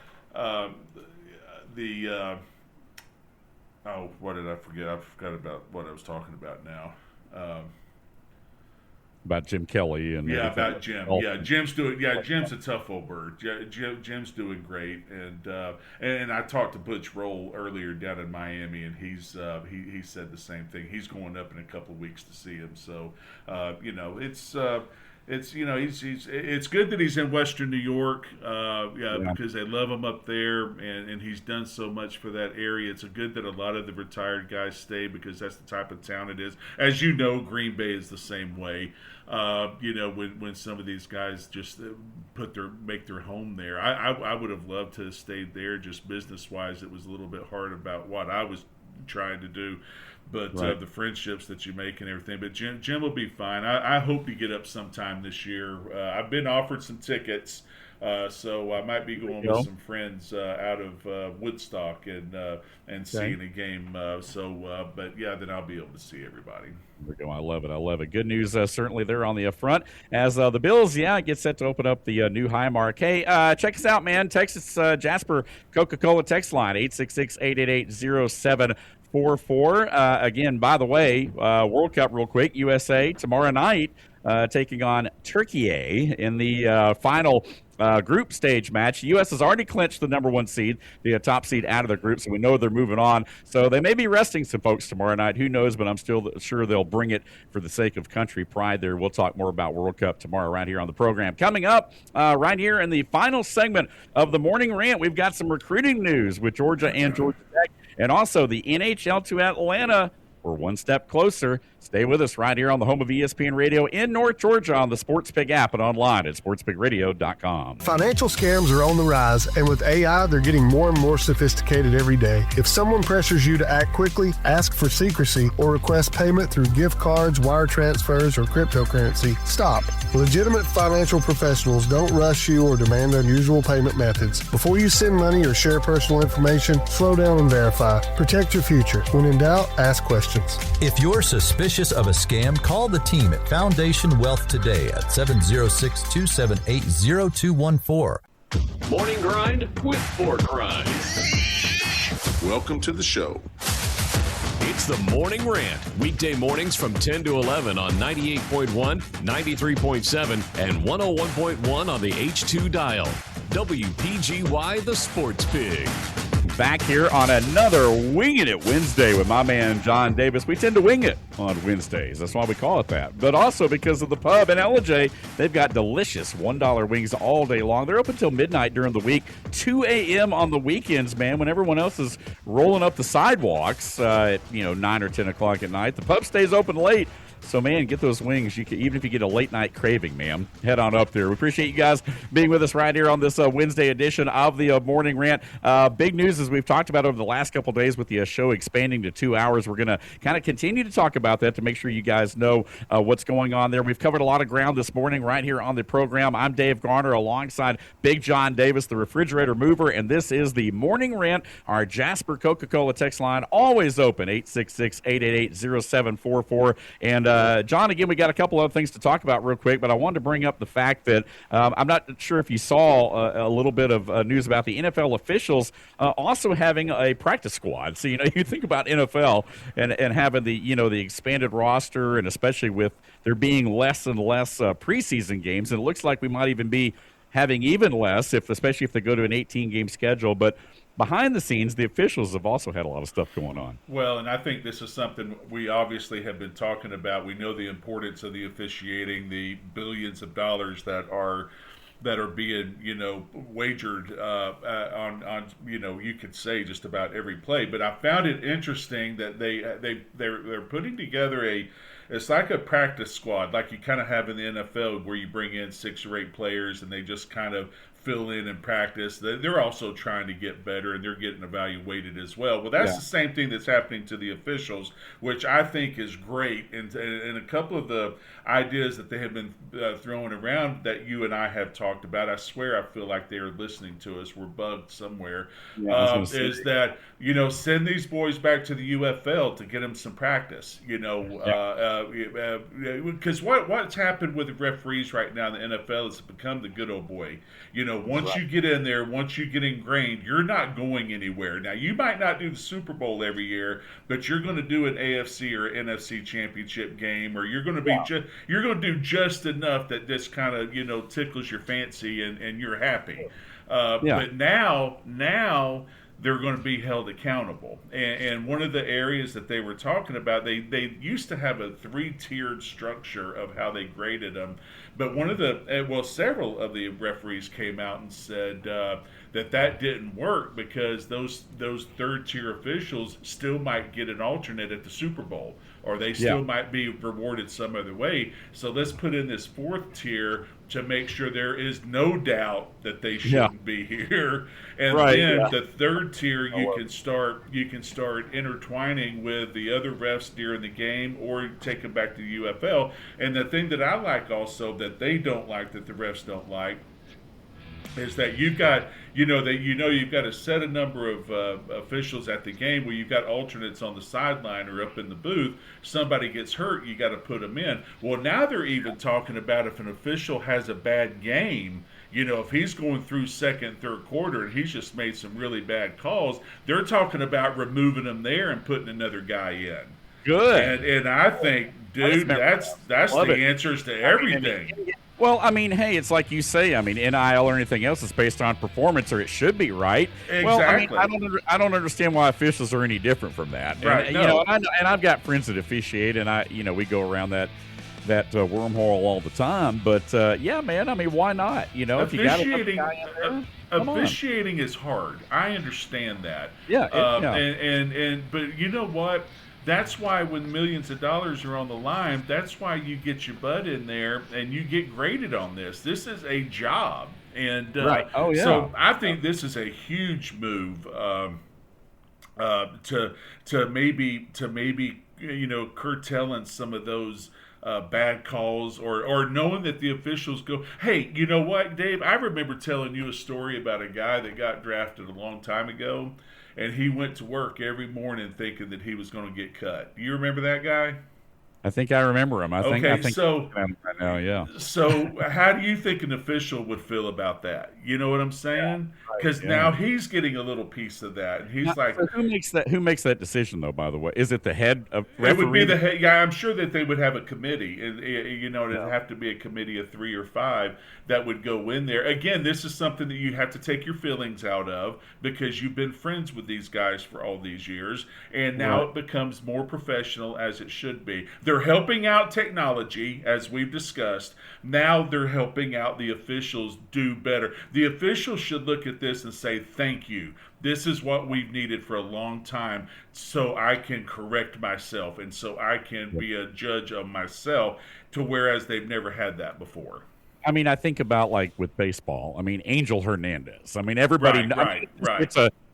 what did I forget? I forgot about what I was talking about now. About Jim Kelly and about Jim. Yeah, Jim's doing. Yeah, Jim's a tough old bird. Jim's doing great, and I talked to Butch Roll earlier down in Miami, and he said the same thing. He's going up in a couple of weeks to see him. So, it's good that he's in Western New York, because they love him up there, and he's done so much for that area. It's good that a lot of the retired guys stay because that's the type of town it is. As you know, Green Bay is the same way. When some of these guys just make their home there, I would have loved to have stayed there. Just business wise, it was a little bit hard about what I was trying to do. But the friendships that you make and everything. But Jim will be fine. I hope to get up sometime this year. I've been offered some tickets, so I might be going with some friends out of Woodstock and seeing a game. But then I'll be able to see everybody. There we go. I love it. Good news, certainly there on the front as the Bills, get set to open up the new high mark. Hey, check us out, man. Texas Jasper Coca-Cola text line 866-888-0744. Again, by the way, World Cup real quick, USA tomorrow night taking on Turkey in the final group stage match. The U.S. has already clinched the number one seed, the top seed out of the group, so we know they're moving on. So they may be resting some folks tomorrow night. Who knows, but I'm still sure they'll bring it for the sake of country pride there. We'll talk more about World Cup tomorrow right here on the program. Coming up right here in the final segment of the Morning Rant, we've got some recruiting news with Georgia and Georgia Tech, and also the NHL to Atlanta. We're one step closer. Stay with us right here on the home of ESPN Radio in North Georgia on the SportsPig app and online at sportspigradio.com. Financial scams are on the rise, and with AI, they're getting more and more sophisticated every day. If someone pressures you to act quickly, ask for secrecy, or request payment through gift cards, wire transfers, or cryptocurrency, stop. Legitimate financial professionals don't rush you or demand unusual payment methods. Before you send money or share personal information, slow down and verify. Protect your future. When in doubt, ask questions. If you're suspicious of a scam, call the team at Foundation Wealth today at 706-278-0214. Morning Grind with Pork Rinds. Welcome to the show. It's the Morning Rant, weekday mornings from 10 to 11 on 98.1, 93.7, and 101.1 on the H2 dial. WPGY, the Sports Pig. Back here on another Wingin It Wednesday with my man John Davis. We tend to wing it on Wednesdays. That's why we call it that. But also because of the pub in LJ, they've got delicious $1 wings all day long. They're open till midnight during the week, 2 a.m. on the weekends, man, when everyone else is rolling up the sidewalks at 9 or 10 o'clock at night. The pub stays open late. So, man, get those wings. You can, even if you get a late-night craving, man, head on up there. We appreciate you guys being with us right here on this Wednesday edition of the Morning Rant. Big news, as we've talked about over the last couple of days with the show expanding to 2 hours. We're going to kind of continue to talk about that to make sure you guys know what's going on there. We've covered a lot of ground this morning right here on the program. I'm Dave Garner alongside Big John Davis, the refrigerator mover, and this is the Morning Rant. Our Jasper Coca-Cola text line always open, 866-888-0744. And John, again, we got a couple other things to talk about real quick, but I wanted to bring up the fact that I'm not sure if you saw a little bit of news about the NFL officials also having a practice squad. So, you think about NFL and having the expanded roster, and especially with there being less and less preseason games, and it looks like we might even be having even less, especially if they go to an 18-game schedule. But behind the scenes, the officials have also had a lot of stuff going on. Well, and I think this is something we obviously have been talking about. We know the importance of the officiating, the billions of dollars that are being, wagered on you could say just about every play. But I found it interesting that they're putting together it's like a practice squad, like you kind of have in the NFL, where you bring in 6 or 8 players and they just kind of fill in and practice. They're also trying to get better, and they're getting evaluated as well. Well, that's the same thing that's happening to the officials, which I think is great. And a couple of the ideas that they have been throwing around that you and I have talked about, I swear I feel like they are listening to us. We're bugged somewhere. Is that, send these boys back to the UFL to get them some practice, because what's happened with the referees right now in the NFL is become the good old boy. once you get in there, once you get ingrained, you're not going anywhere. Now, you might not do the Super Bowl every year, but you're going to do an AFC or NFC championship game, or you're going to be you're going to do just enough that this kind of tickles your fancy and you're happy. But now they're going to be held accountable. And one of the areas that they were talking about, they used to have a 3-tiered structure of how they graded them. But several of the referees came out and said that didn't work because those third-tier officials still might get an alternate at the Super Bowl, or they still might be rewarded some other way. So let's put in this 4th tier to make sure there is no doubt that they shouldn't be here. And then the 3rd tier, you can start intertwining with the other refs during the game, or take them back to the UFL. And the thing that I like also that they don't like, that the refs don't like, is that you've got you've got a set number of officials at the game where you've got alternates on the sideline or up in the booth. Somebody gets hurt, you got to put them in. Well, now they're even talking about if an official has a bad game, if he's going through second, third quarter and he's just made some really bad calls, they're talking about removing him there and putting another guy in. Good. And I think, dude, that's the answers to everything. Well, I mean, hey, it's like you say. I mean, NIL or anything else is based on performance, or it should be, right? Exactly. Well, I mean, I don't understand why officials are any different from that. Right. And, and I've got friends that officiate, and we go around that wormhole all the time. But man, I mean, why not? If you got a guy in there, officiating is hard. I understand that. Yeah. But you know what? That's why when millions of dollars are on the line, that's why you get your butt in there and you get graded on this. This is a job. And so I think this is a huge move to maybe curtailing some of those bad calls, or knowing that the officials go, hey, you know what, Dave? I remember telling you a story about a guy that got drafted a long time ago, and he went to work every morning thinking that he was going to get cut. Do you remember that guy? I think I remember him. I think so. I know, yeah. So, how do you think an official would feel about that? You know what I'm saying? Because now he's getting a little piece of that. And he's so who makes that decision, though? By the way, is it the head of referee? It would be the head. Yeah, I'm sure that they would have a committee. It'd have to be a committee of 3 or 5 that would go in there. Again, this is something that you have to take your feelings out of because you've been friends with these guys for all these years, and now it becomes more professional, as it should be. They're helping out technology, as we've discussed. Now they're helping out the officials do better. The officials should look at this and say, thank you. This is what we've needed for a long time, so I can correct myself and so I can be a judge of myself, to whereas they've never had that before. I mean, I think about, like, with baseball. I mean, Angel Hernandez. I mean, everybody right.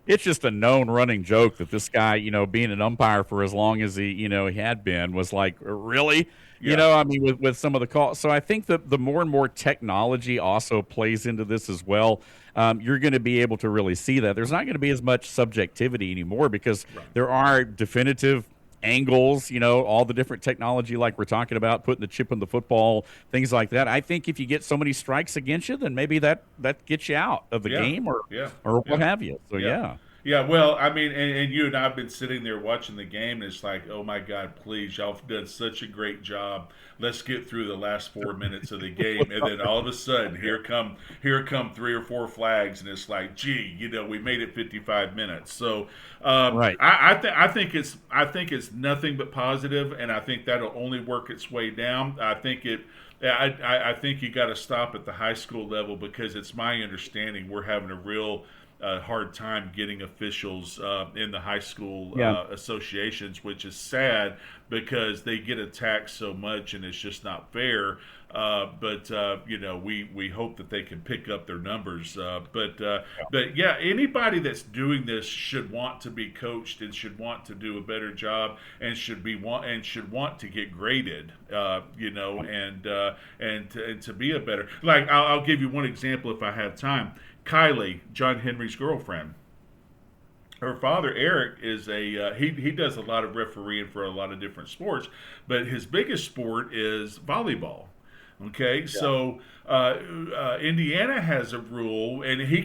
It's just a known running joke that this guy, being an umpire for as long as he had been, was like, really? I mean, with some of the calls. So I think that the more and more technology also plays into this as well. You're going to be able to really see that. There's not going to be as much subjectivity anymore because there are definitive angles, all the different technology like we're talking about, putting the chip in the football, things like that. I think if you get so many strikes against you, then maybe that gets you out of the game or what have you. So, Yeah, well, I mean, and you and I have been sitting there watching the game, and it's like, oh, my God, please, y'all have done such a great job. Let's get through the last 4 minutes of the game. And then all of a sudden, here come 3 or 4 flags, and it's like, gee, we made it 55 minutes. So I think it's nothing but positive, and I think that'll only work its way down. I think you got to stop at the high school level, because it's my understanding we're having a real hard time getting officials in the high school associations, which is sad because they get attacked so much and it's just not fair. But we hope that they can pick up their numbers. But anybody that's doing this should want to be coached and should want to do a better job and should want to get graded. And to be a better. Like I'll give you one example if I have time. Kylie, John Henry's girlfriend. Her father, Eric, is he does a lot of refereeing for a lot of different sports, but his biggest sport is volleyball. Okay, so Indiana has a rule, and he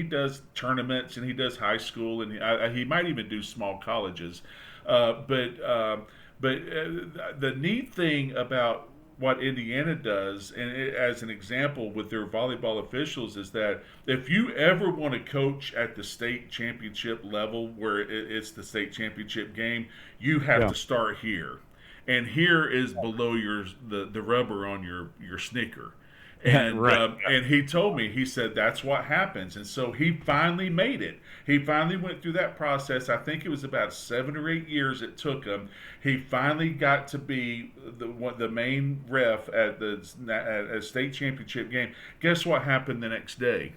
does tournaments, and he does high school, and he might even do small colleges. But the neat thing about what Indiana does, and as an example with their volleyball officials, is that if you ever want to coach at the state championship level, where it's the state championship game, you have to start here. And here is below the rubber on your sneaker. And and he told me, he said that's what happens. And so he finally made it. He finally went through that process. I think it was about 7 or 8 years it took him. He finally got to be the main ref at a state championship game. Guess what happened the next day?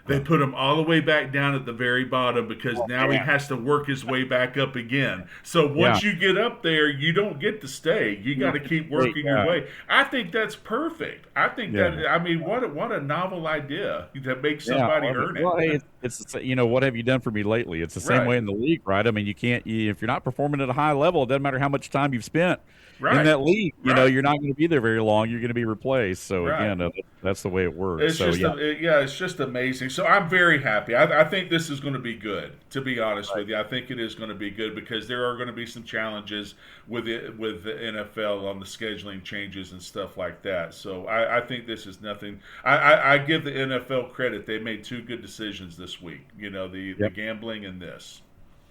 They put him all the way back down at the very bottom because now he has to work his way back up again. So once you get up there, you don't get to stay. You got to keep working your way. I think that's perfect. I think that, I mean, what a novel idea to make somebody earn it. Well, hey, it's what have you done for me lately? It's the same way in the league, right? I mean, you can't if you're not performing at a high level, it doesn't matter how much time you've spent in that league. You know, you're not going to be there very long. You're going to be replaced. So again, that's the way it works. It's just amazing. So I'm very happy. I think this is going to be good, to be honest with you. I think it is going to be good because there are going to be some challenges with the NFL on the scheduling changes and stuff like that. So I think this is nothing. I give the NFL credit. They made 2 good decisions this week. You know, the gambling and this.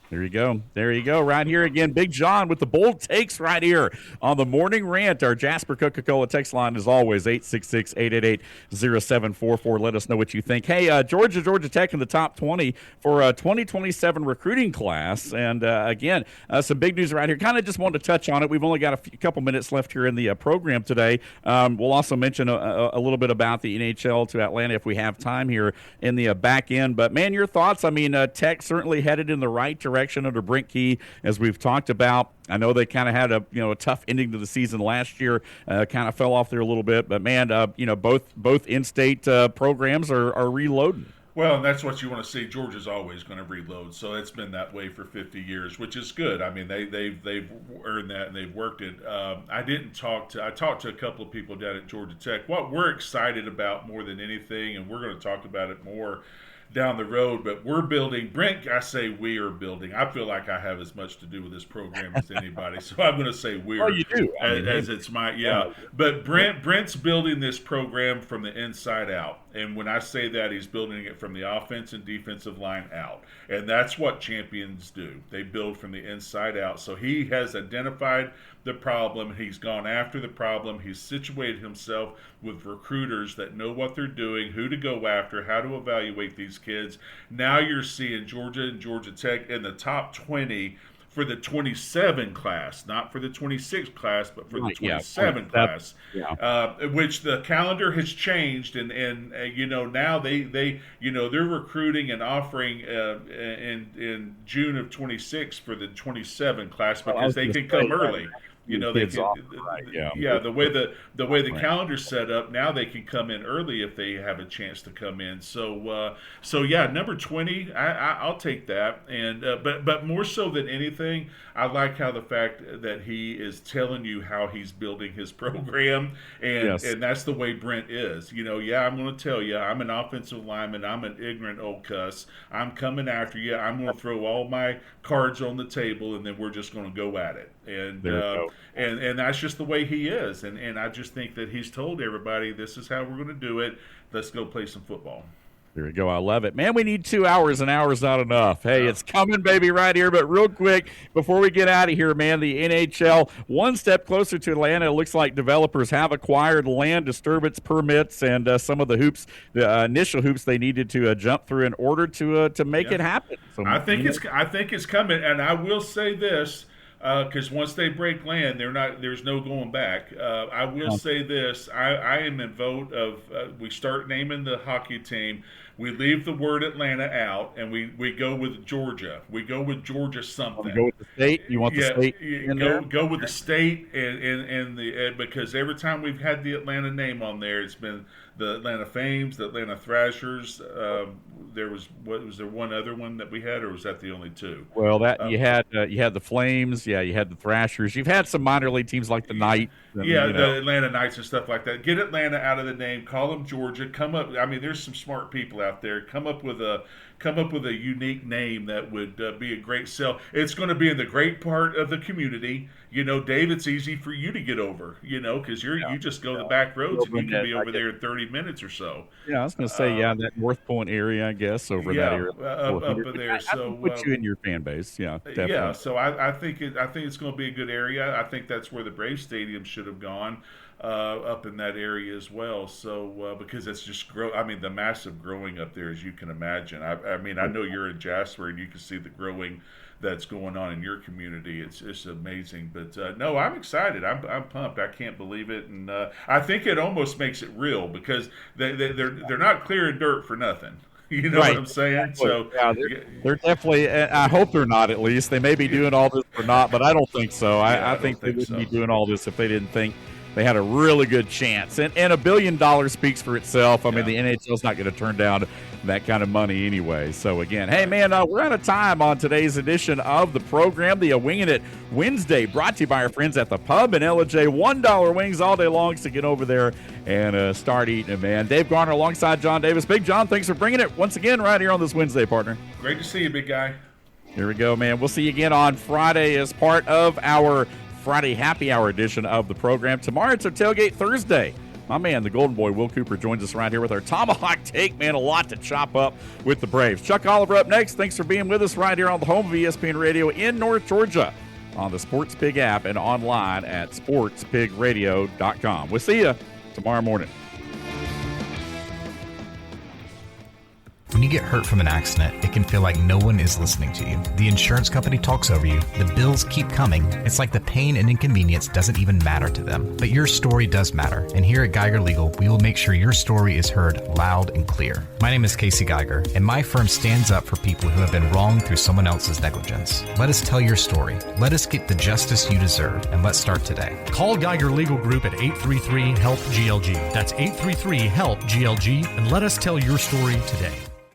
There you go. There you go. Right here again, Big John with the bold takes right here on the Morning Rant. Our Jasper Coca-Cola text line, as always, 866-888-0744. Let us know what you think. Hey, Georgia Tech in the top 20 for a 2027 recruiting class. And, again, some big news right here. Kind of just wanted to touch on it. We've only got a couple minutes left here in the program today. We'll also mention a little bit about the NHL to Atlanta if we have time here in the back end. But, man, your thoughts? I mean, Tech certainly headed in the right direction under Brent Key, as we've talked about. I know they kind of had a tough ending to the season last year, kind of fell off there a little bit, but man, both in-state programs are reloading. Well, and that's what you want to see. Georgia's always going to reload, so it's been that way for 50 years, which is good. I mean, they've earned that and they've worked it. I talked to a couple of people down at Georgia Tech. What we're excited about more than anything, and we're going to talk about it more down the road, but we're building. Brent, I say we are building. I feel like I have as much to do with this program as anybody, so I'm going to say we're. Oh, you do. As it's my But Brent's building this program from the inside out, and when I say that, he's building it from the offense and defensive line out, and that's what champions do. They build from the inside out. So he has identified the problem. He's gone after the problem. He's situated himself with recruiters that know what they're doing, who to go after, how to evaluate these kids. Now you're seeing Georgia and Georgia Tech in the top 20 for the 27 class, not for the 26 class, but for the 27 class, which the calendar has changed, and now they're recruiting and offering in June of 26 for the 27 class because they can come early. The way the calendar's set up, now they can come in early if they have a chance to come in. So number 20, I'll take that. And but more so than anything, I like how the fact that he is telling you how he's building his program, and that's the way Brent is. I'm going to tell you, I'm an offensive lineman, I'm an ignorant old cuss. I'm coming after you. I'm going to throw all my cards on the table, and then we're just going to go at it. And that's just the way he is. And I just think that he's told everybody, this is how we're going to do it. Let's go play some football. There we go. I love it. Man, we need 2 hours, and hour's not enough. Hey, it's coming, baby, right here. But real quick, before we get out of here, man, the NHL, one step closer to Atlanta. It looks like developers have acquired land disturbance permits and some of the hoops, the initial hoops they needed to jump through in order to make it happen. So, I think it's coming, and I will say this. Because once they break land, there's no going back. I will say this. I am in vote of we start naming the hockey team. We leave the word Atlanta out, and we go with Georgia. We go with Georgia something. Go with the state. You want the state in there? Go with the state and because every time we've had the Atlanta name on there, it's been the Atlanta Flames, the Atlanta Thrashers. Was there one other one that we had, or was that the only two? Well, you had the Flames, you had the Thrashers. You've had some minor league teams like the Knights. The Atlanta Knights and stuff like that. Get Atlanta out of the name. Call them Georgia. Come up. I mean, there's some smart people out there. Come up with a unique name that would be a great sell. It's going to be in the great part of the community. Dave, it's easy for you to get over. Because you just go the back roads and you can be over there in 30 minutes or so. Yeah, I was going to say, that North Point area, I guess, over that area. Up there. So put you in your fan base. Yeah, definitely. Yeah. So I think it's going to be a good area. I think that's where the Braves Stadium should have gone. Up in that area as well. So because it's just the massive growing up there, as you can imagine. I know you're in Jasper and you can see the growing that's going on in your community. It's amazing. But no, I'm excited. I'm pumped. I can't believe it, and I think it almost makes it real because they're not clearing dirt for nothing. You know what I'm saying? Exactly. So yeah, they're definitely. I hope they're not. At least they may be doing all this or not, but I don't think so. I think they wouldn't be doing all this if they didn't think they had a really good chance. And $1 billion speaks for itself. I mean, the NHL's not going to turn down that kind of money anyway. So, again, hey, man, we're out of time on today's edition of the program, the Wingin It Wednesday, brought to you by our friends at the Pub and LJ. $1 wings all day long, so get over there and start eating them, man. Dave Garner alongside John Davis. Big John, thanks for bringing it once again right here on this Wednesday, partner. Great to see you, big guy. Here we go, man. We'll see you again on Friday as part of our Friday happy hour edition of the program. Tomorrow it's our Tailgate Thursday. My man, the Golden Boy, Will Cooper, joins us right here with our Tomahawk Take. Man, a lot to chop up with the Braves. Chuck Oliver up next. Thanks for being with us right here on the home of ESPN Radio in North Georgia on the Sports Pig app and online at sportspigradio.com. We'll see you tomorrow morning. When you get hurt from an accident, it can feel like no one is listening to you. The insurance company talks over you. The bills keep coming. It's like the pain and inconvenience doesn't even matter to them. But your story does matter. And here at Geiger Legal, we will make sure your story is heard loud and clear. My name is Casey Geiger, and my firm stands up for people who have been wronged through someone else's negligence. Let us tell your story. Let us get the justice you deserve. And let's start today. Call Geiger Legal Group at 833-HELP-GLG. That's 833-HELP-GLG, and let us tell your story today.